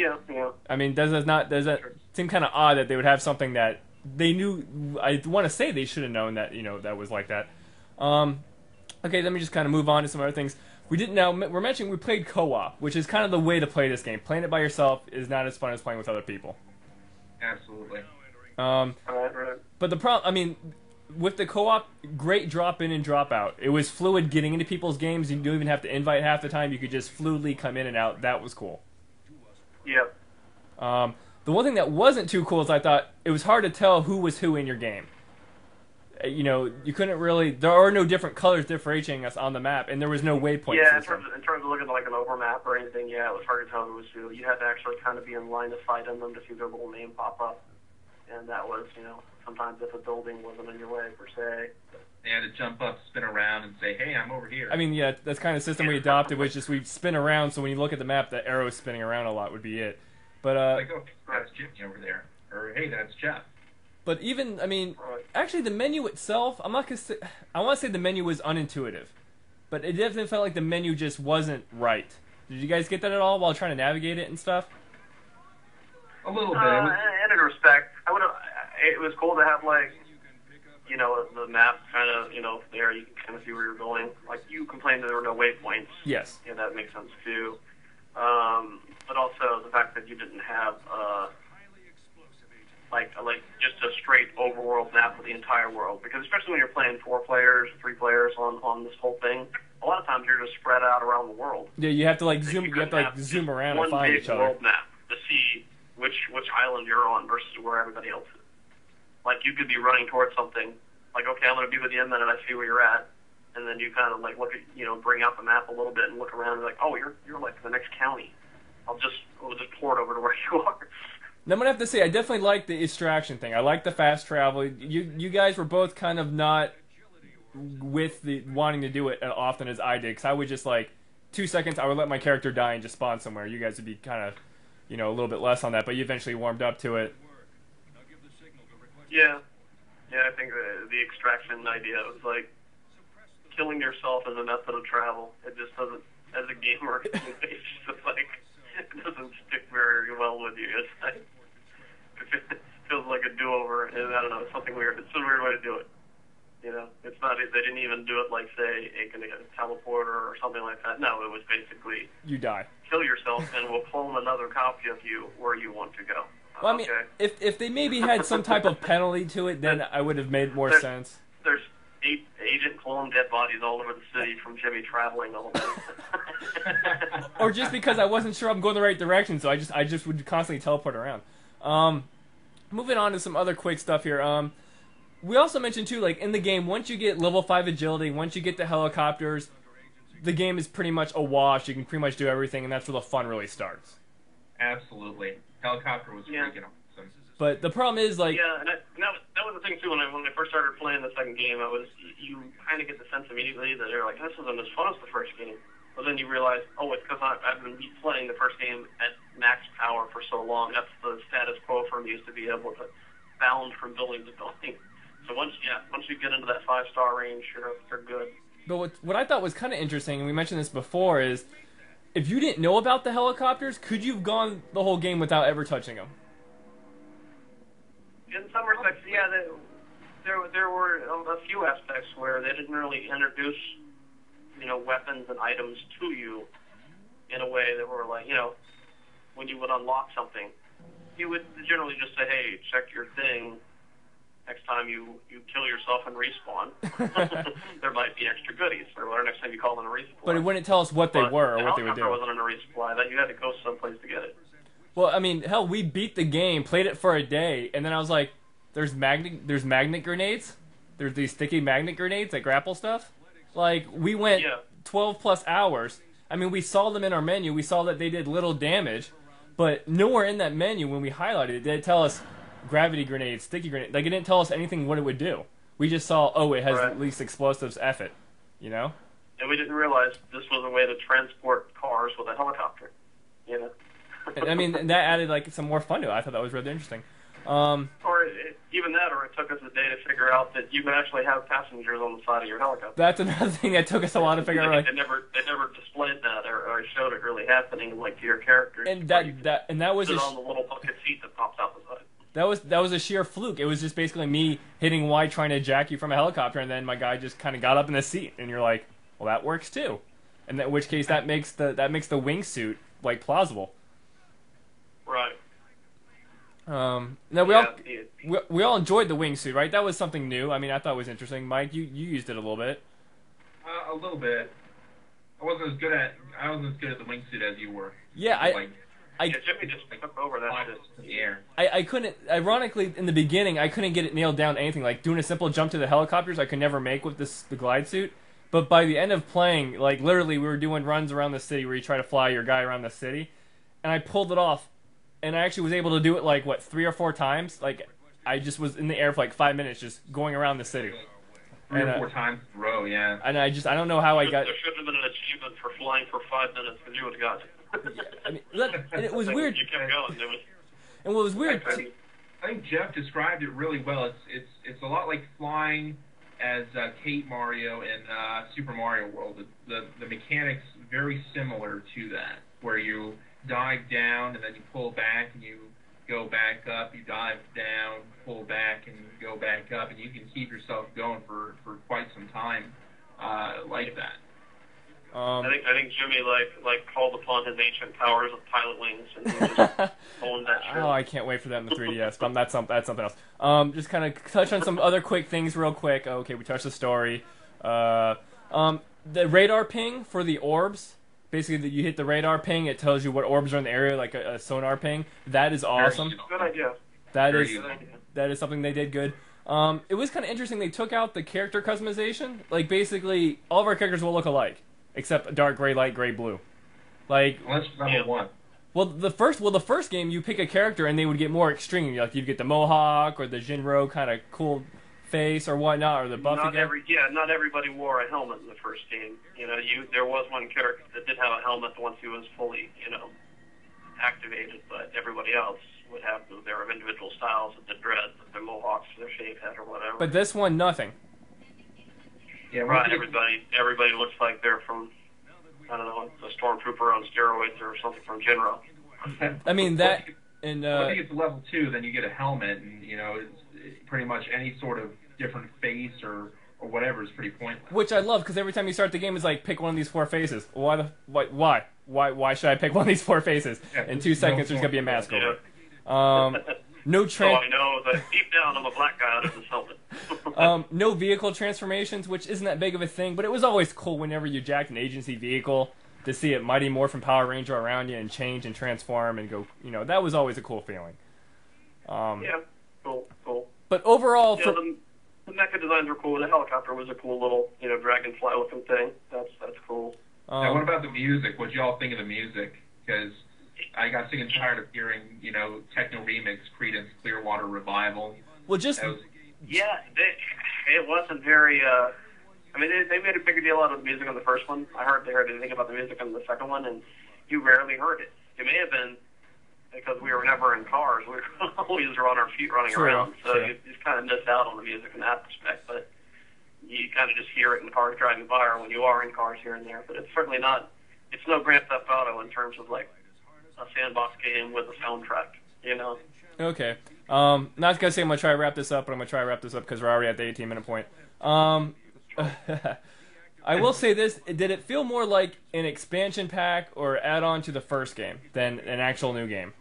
Yeah, yeah. I mean, does that seem kind of odd that they would have something that they knew? I want to say they should have known that that was like that. Um, okay, let me just kind of move on to some other things. We didn't now. We're mentioning we played co-op, which is kind of the way to play this game. Playing it by yourself is not as fun as playing with other people. Absolutely. Right. But the problem, I mean, with the co-op, great drop in and drop out. It was fluid getting into people's games. You don't even have to invite half the time. You could just fluidly come in and out. That was cool. Yep. The one thing that wasn't too cool is I thought it was hard to tell who was who in your game. You couldn't really. There are no different colors differentiating us on the map, and there was no waypoint Yeah, system. in terms of looking at like an overmap or anything, yeah, it was hard to tell who was who. You had to actually kind of be in line of sight on them to see their little name pop up, and that was, sometimes if a building wasn't in your way per se. They had to jump up, spin around, and say, "Hey, I'm over here." I mean, yeah, that's kind of the system we adopted, which is we spin around. So when you look at the map, the arrow is spinning around a lot would be it. But like, oh, that's Jimmy over there, or hey, that's Jeff. But even, I mean, actually the menu itself, I'm not gonna say, I want to say the menu was unintuitive, but it definitely felt like the menu just wasn't right. Did you guys get that at all while trying to navigate it and stuff? A little bit. In a respect, it was cool to have like, the map kind of, there you can kind of see where you're going. Like you complained that there were no waypoints. Yes. Yeah, that makes sense too. But also the fact that you didn't have like just a straight overworld map of the entire world, because especially when you're playing 4 players, 3 players on this whole thing, a lot of times you're just spread out around the world. Yeah, you have to zoom. You have to zoom around and find each other. One big world map to see which island you're on versus where everybody else is. Like you could be running towards something, like okay, I'm going to be with you in a minute. I see where you're at, and then you kind of like look at bring out the map a little bit and look around and like, oh, you're like the next county. We'll just port over to where you are. Now, I'm gonna have to say, I definitely like the extraction thing. I like the fast travel. You guys were both kind of not with the wanting to do it as often as I did, because I would just 2 seconds, I would let my character die and just spawn somewhere. You guys would be kind of, a little bit less on that, but you eventually warmed up to it. Yeah, I think the extraction idea was like killing yourself as a method of travel. It just doesn't, as a gamer, it's just like it doesn't stick very well with you. It's like it feels like a do-over, and I don't know, it's something weird. It's a weird way to do it. It's not. They didn't even do it like say a teleporter or something like that. No, it was basically you die, kill yourself, and we'll clone another copy of you where you want to go. Well, I mean, if they maybe had some type of penalty to it, then I would have made more sense. There's 8 agent clone dead bodies all over the city from Jimmy traveling all the time. Or just because I wasn't sure I'm going the right direction, so I just would constantly teleport around. Moving on to some other quick stuff here. We also mentioned too, in the game, once you get level 5 agility, once you get the helicopters, the game is pretty much a wash. You can pretty much do everything, and that's where the fun really starts. Absolutely. Helicopter was freaking awesome. But the problem is, yeah, and that was the thing too. When I first started playing the second game, you kind of get the sense immediately that you're like, this isn't as fun as the first game. But then you realize, oh, it's because I've been playing the first game at max power for so long. That's the status quo for me, is to be able to bound from building to building. So once you get into that 5-star range, you're good. But what I thought was kind of interesting, and we mentioned this before, is if you didn't know about the helicopters, could you have gone the whole game without ever touching them? In some respects, yeah. There were a few aspects where they didn't really introduce, weapons and items to you in a way that were like, when you would unlock something, you would generally just say, hey, check your thing. Next time you kill yourself and respawn, there might be extra goodies. Or next time you call in a resupply. But it wouldn't tell us what they were or what they would do. The helicopter wasn't in a resupply. That you had to go someplace to get it. Well, I mean, hell, we beat the game, played it for a day, and then I was like, there's magnet grenades? There's these sticky magnet grenades that grapple stuff? We went 12 plus hours. I mean, we saw them in our menu. We saw that they did little damage, but nowhere in that menu, when we highlighted it, did it tell us gravity grenades, sticky grenades. It didn't tell us anything what it would do. We just saw, it has at least explosives, F it. And we didn't realize this was a way to transport cars with a helicopter. And, I mean, that added some more fun to it. I thought that was really interesting. Even that, or it took us a day to figure out that you could actually have passengers on the side of your helicopter. That's another thing that took us a while to figure out. They never displayed that or showed it really happening, like to your characters. And that was on the little bucket seat that pops out the side. That was a sheer fluke. It was just basically me hitting Y trying to jack you from a helicopter, and then my guy just kind of got up in the seat, and you're like, well, that works too. And in which case that makes the wingsuit like plausible. Right. Now we all enjoyed the wingsuit, right? That was something new. I mean, I thought it was interesting. Mike, you used it a little bit. A little bit. I wasn't as good at the wingsuit as you were. Yeah, Jimmy just took over that in the air. I couldn't. Ironically, in the beginning, I couldn't get it nailed down to anything. Like doing a simple jump to the helicopters, I could never make with the glide suit. But by the end of playing, like literally, we were doing runs around the city where you try to fly your guy around the city, and I pulled it off, and I actually was able to do it like 3 or 4 times. Like I just was in the air for like 5 minutes, just going around the city. 3 or 4 times in a row, yeah. And I don't know how I got. There should have been an achievement for flying for 5 minutes because you would have got it. I mean, and it was weird. You kept going. And what was weird. I think Jeff described it really well. It's a lot like flying as Kate Mario in Super Mario World. The mechanics very similar to that, where you dive down and then you pull back and you go back up. You dive down, pull back, and go back up, and you can keep yourself going for quite some time like that. I think Jimmy like called upon his ancient powers of pilot wings and he was just pulling that shit. Oh, I can't wait for that in the 3DS. But that's something else. Just kind of touch on some other quick things real quick. Okay, we touched the story. The radar ping for the orbs. Basically, you hit the radar ping, it tells you what orbs are in the area, like a sonar ping. That is awesome. Good idea. That is something they did good. It was kind of interesting. They took out the character customization. Like basically, all of our characters will look alike. Except dark gray, light gray, blue. Like that's number one. Well, the first game you pick a character and they would get more extreme. Like you'd get the mohawk or the Jinro kind of cool face or whatnot, or the buffy guy. Not everybody wore a helmet in the first game. There was one character that did have a helmet once he was fully activated, but everybody else would have their individual styles of the dreads, their mohawks, their shaved head, or whatever. But this one, nothing. Yeah, right. Everybody looks like they're from, I don't know, a stormtrooper on steroids or something from Jinro. I mean that, and I think it's level 2. Then you get a helmet, and it's pretty much any sort of different face or whatever is pretty pointless. Which I love because every time you start the game, it's like pick one of these 4 faces. Why should I pick one of these 4 faces? Yeah, in 2 seconds, there's gonna be a mask over it. No so I know that deep down I'm a black guy out of this helmet. No vehicle transformations, which isn't that big of a thing, but it was always cool whenever you jacked an agency vehicle to see it Mighty Morphin Power Ranger around you and change and transform and go. That was always a cool feeling. Yeah, cool. But overall, the mecha designs were cool. The helicopter was a cool little, dragonfly-looking thing. That's cool. Now, what about the music? What y'all think of the music? Because I got sick and tired of hearing, techno remix, Creedence Clearwater Revival. Well, just it wasn't very. They made a bigger deal out of the music on the first one. I heard they heard anything about the music on the second one, and you rarely heard it. It may have been because we were never in cars. We were always on our feet running around, so you just kind of missed out on the music in that respect. But you kind of just hear it in cars driving by, or when you are in cars here and there. But it's certainly not. It's no Grand Theft Auto in terms of like a sandbox game with a soundtrack, Okay. Not gonna say I'm gonna try to wrap this up, but I'm gonna try to wrap this up because we're already at the 18-minute point. I will say this: did it feel more like an expansion pack or add-on to the first game than an actual new game?